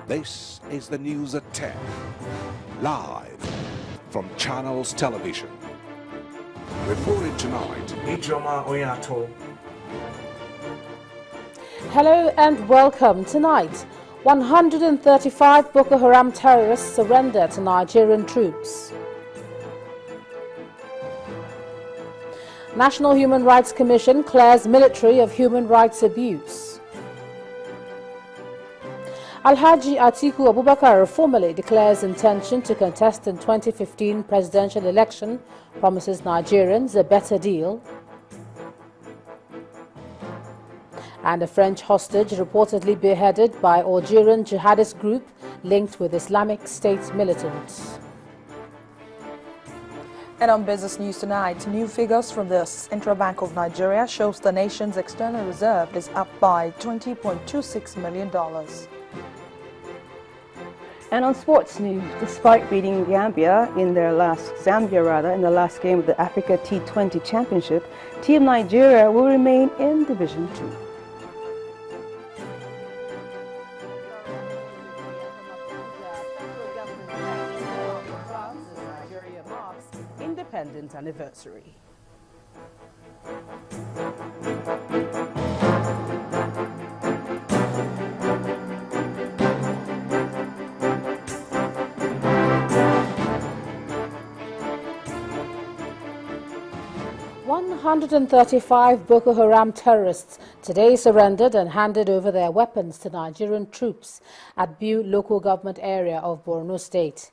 This is the news at 10, live from Channels Television. Reported tonight, Ijoma Oyato. Hello and welcome. Tonight, 135 Boko Haram terrorists surrender to Nigerian troops. National Human Rights Commission clears military of human rights abuse. Alhaji Atiku Abubakar formally declares intention to contest in 2015 presidential election, promises Nigerians a better deal. And a French hostage reportedly beheaded by Algerian jihadist group linked with Islamic State militants. And on business news tonight, new figures from the Central Bank of Nigeria shows the nation's external reserve is up by $20.26 million. And on sports news, despite beating Zambia in the last game of the Africa T20 Championship, Team Nigeria will remain in Division 2. Independence anniversary. "135 Boko Haram terrorists today surrendered and handed over their weapons to Nigerian troops at Biu local government area of Borno State.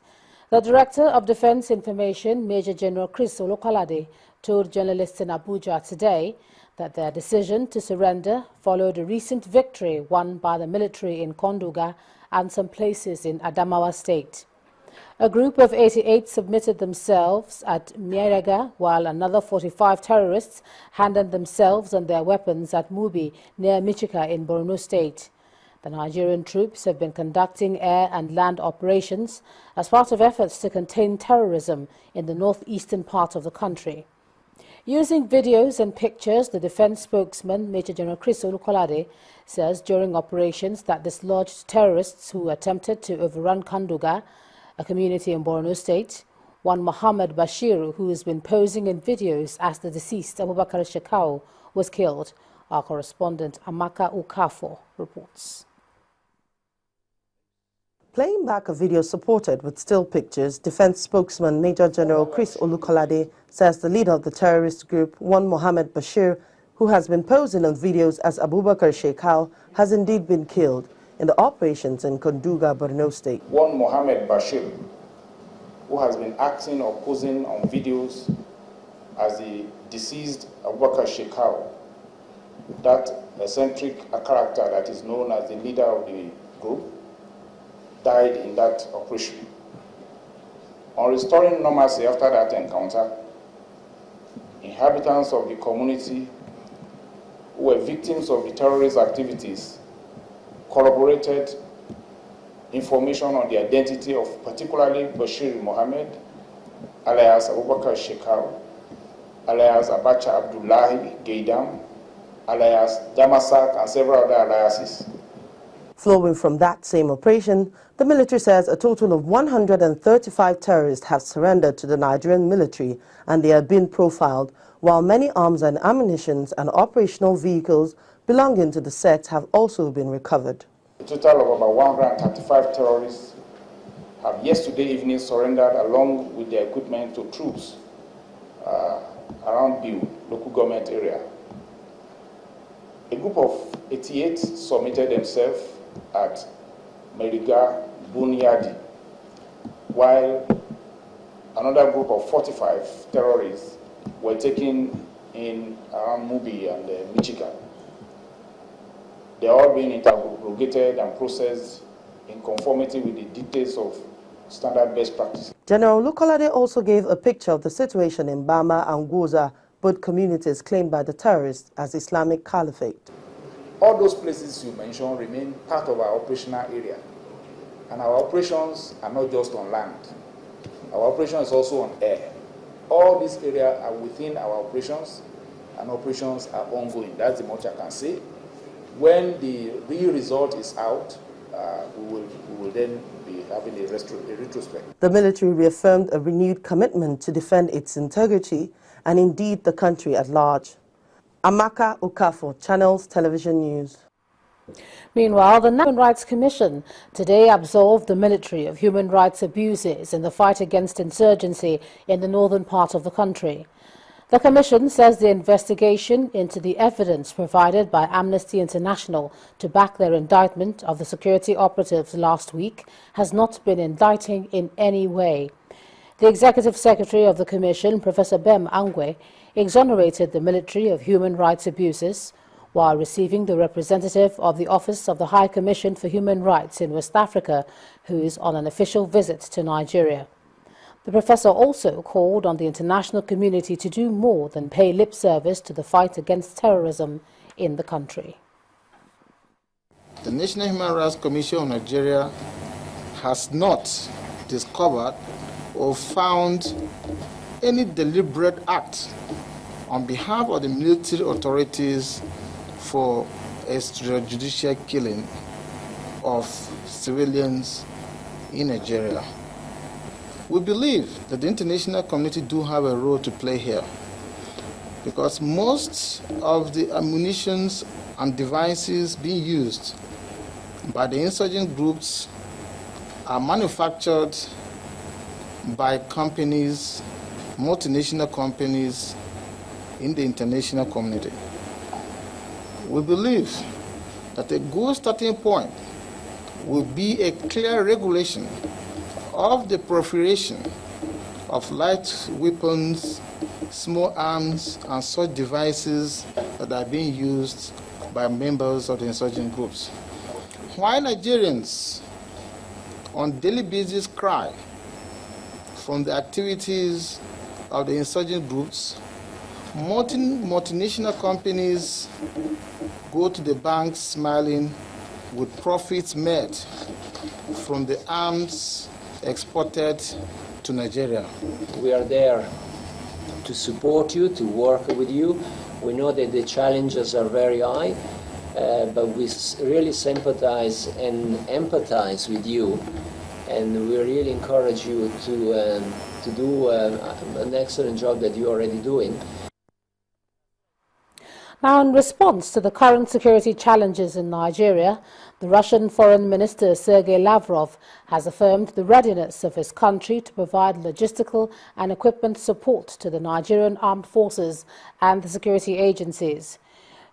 The Director of Defense Information, Major General Chris Olokolade, told journalists in Abuja today that their decision to surrender followed a recent victory won by the military in Konduga and some places in Adamawa State. A group of 88 submitted themselves at Mierega, while another 45 terrorists handed themselves and their weapons at Mubi, near Michika in Borno State. The Nigerian troops have been conducting air and land operations as part of efforts to contain terrorism in the northeastern part of the country. Using videos and pictures, the defense spokesman, Major General Chris Olukolade, says during operations that dislodged terrorists who attempted to overrun Kanduga, a community in Borno State, one Mohammed Bashir, who has been posing in videos as the deceased Abubakar Shekau, was killed. Our correspondent Amaka Ukafo reports. Playing back a video supported with still pictures, Defense spokesman Major General Chris Olukolade says the leader of the terrorist group, one Mohammed Bashir, who has been posing on videos as Abubakar Shekau, has indeed been killed in the operations in Konduga, Borno State. One Mohammed Bashir, who has been acting or posing on videos as the deceased Abubakar Shekau, that eccentric character that is known as the leader of the group, died in that operation. On restoring normalcy after that encounter, inhabitants of the community who were victims of the terrorist activities corroborated information on the identity of particularly Bashir Mohammed, alias Abubakar Shekau, alias Abacha Abdullahi Gaidam, alias Damasak, and several other aliases. Flowing from that same operation, the military says a total of 135 terrorists have surrendered to the Nigerian military and they are being profiled, while many arms and ammunition and operational vehicles belonging to the sect have also been recovered. A total of about 135 terrorists have yesterday evening surrendered along with their equipment to troops around Biu, local government area. A group of 88 submitted themselves at Meriga Bunyadi, while another group of 45 terrorists were taken in around Mubi and Michika. They are all being interrogated and processed in conformity with the dictates of standard best practice. General Olukolade also gave a picture of the situation in Bama and Goza, both communities claimed by the terrorists as Islamic Caliphate. All those places you mentioned remain part of our operational area. And our operations are not just on land. Our operation is also on air. All these areas are within our operations, and operations are ongoing. That's the much I can say. When the real result is out, we will then be having a retrospect. The military reaffirmed a renewed commitment to defend its integrity and indeed the country at large. Amaka Okafor, Channels Television News. Meanwhile, the Human Rights Commission today absolved the military of human rights abuses in the fight against insurgency in the northern part of the country. The Commission says the investigation into the evidence provided by Amnesty International to back their indictment of the security operatives last week has not been indicting in any way. The Executive Secretary of the Commission, Professor Bem Angwe, exonerated the military of human rights abuses while receiving the representative of the Office of the High Commission for Human Rights in West Africa, who is on an official visit to Nigeria. The professor also called on the international community to do more than pay lip service to the fight against terrorism in the country. The National Human Rights Commission of Nigeria has not discovered or found any deliberate act on behalf of the military authorities for extrajudicial killing of civilians in Nigeria. We believe that the international community do have a role to play here, because most of the ammunitions and devices being used by the insurgent groups are manufactured by companies, multinational companies in the international community. We believe that a good starting point will be a clear regulation of the proliferation of light weapons, small arms, and such devices that are being used by members of the insurgent groups. While Nigerians on a daily basis cry from the activities of the insurgent groups, multinational companies go to the banks smiling with profits made from the arms exported to Nigeria. We are there to support you, to work with you. We know that the challenges are very high, but we really sympathize and empathize with you, and we really encourage you to do an excellent job that you're already doing. Now, in response to the current security challenges in Nigeria, the Russian Foreign Minister Sergei Lavrov has affirmed the readiness of his country to provide logistical and equipment support to the Nigerian armed forces and the security agencies.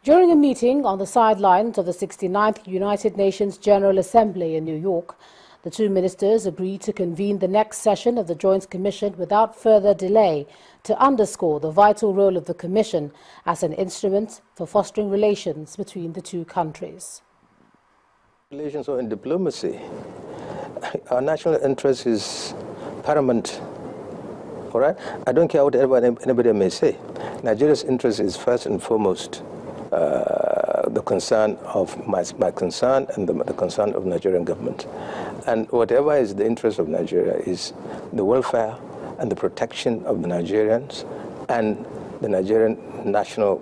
During a meeting on the sidelines of the 69th United Nations General Assembly in New York, the two ministers agreed to convene the next session of the Joint Commission without further delay to underscore the vital role of the Commission as an instrument for fostering relations between the two countries. Relations or in diplomacy, our national interest is paramount. All right? I don't care what anybody may say. Nigeria's interest is first and foremost the concern of my concern and the concern of the Nigerian government. And whatever is the interest of Nigeria is the welfare and the protection of the Nigerians and the Nigerian national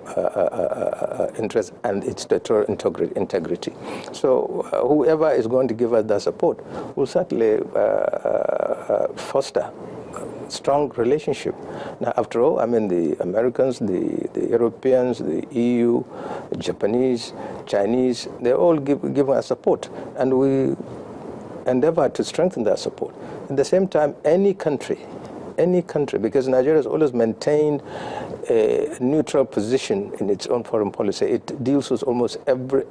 interest and its territorial integrity. So whoever is going to give us that support will certainly foster strong relationship. Now, after all, I mean, the Americans, the Europeans, the EU, the Japanese, Chinese, they all give us support, and we endeavor to strengthen that support. At the same time, any country, because Nigeria has always maintained a neutral position in its own foreign policy. It deals with almost every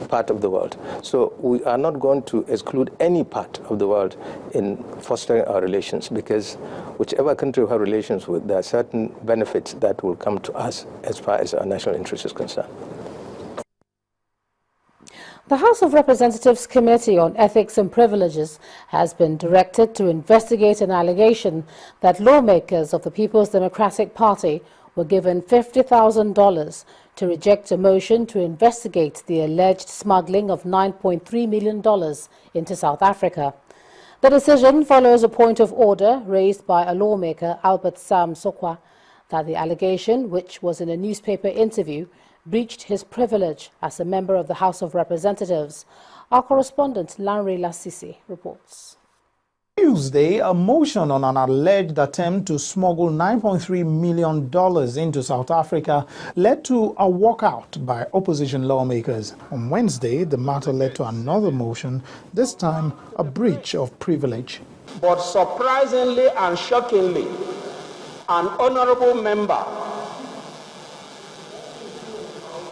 part of the world. So we are not going to exclude any part of the world in fostering our relations, because whichever country we have relations with, there are certain benefits that will come to us as far as our national interest is concerned. The House of Representatives Committee on Ethics and Privileges has been directed to investigate an allegation that lawmakers of the People's Democratic Party were given $50,000 to reject a motion to investigate the alleged smuggling of $9.3 million into South Africa. The decision follows a point of order raised by a lawmaker, Albert Sam Sokwa, that the allegation, which was in a newspaper interview, breached his privilege as a member of the House of Representatives Our correspondent, Lanre Lasisi, reports. Tuesday, a motion on an alleged attempt to smuggle $9.3 million into South Africa led to a walkout by opposition lawmakers. On Wednesday, the matter led to another motion, this time a breach of privilege. But surprisingly and shockingly, an honorable member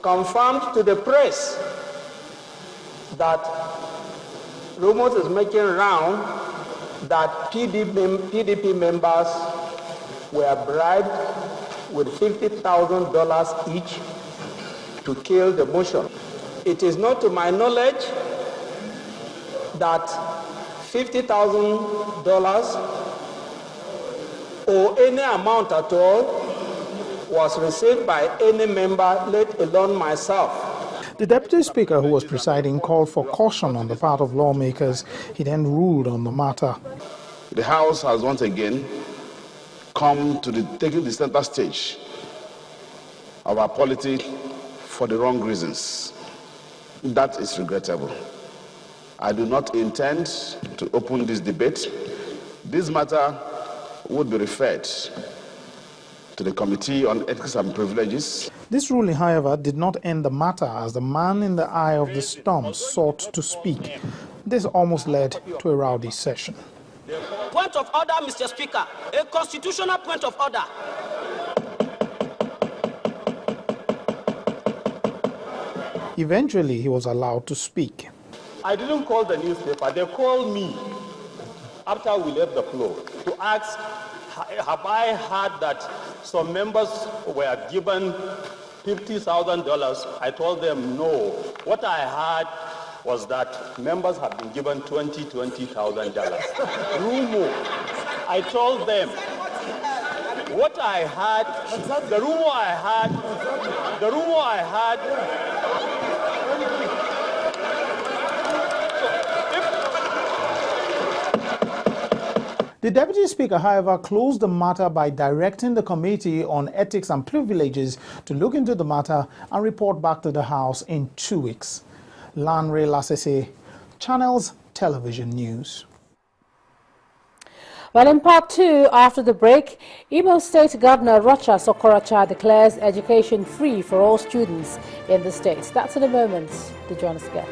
confirmed to the press that rumors is making round that PDP members were bribed with $50,000 each to kill the motion. It is not to my knowledge that $50,000 or any amount at all was received by any member, let alone myself. The Deputy Speaker, who was presiding, called for caution on the part of lawmakers. He then ruled on the matter. The House has once again come to taking the center stage of our polity for the wrong reasons. That is regrettable. I do not intend to open this debate. This matter would be referred to the Committee on Ethics and Privileges. This ruling, however, did not end the matter as the man in the eye of the storm sought to speak. This almost led to a rowdy session. Point of order, Mr. Speaker. A constitutional point of order. Eventually, he was allowed to speak. I didn't call the newspaper. They called me after we left the floor to ask, have I heard that some members were given $50,000? I told them no. What I heard was that members have been given $20,000. Rumor. I told them what I heard, the rumor I heard, The Deputy Speaker, however, closed the matter by directing the Committee on Ethics and Privileges to look into the matter and report back to the House in 2 weeks. Lanre Lasisi, Channels Television News. Well, in part two, after the break, Imo State Governor Rochas Okorocha declares education free for all students in the state. That's in a moment. Do join us again.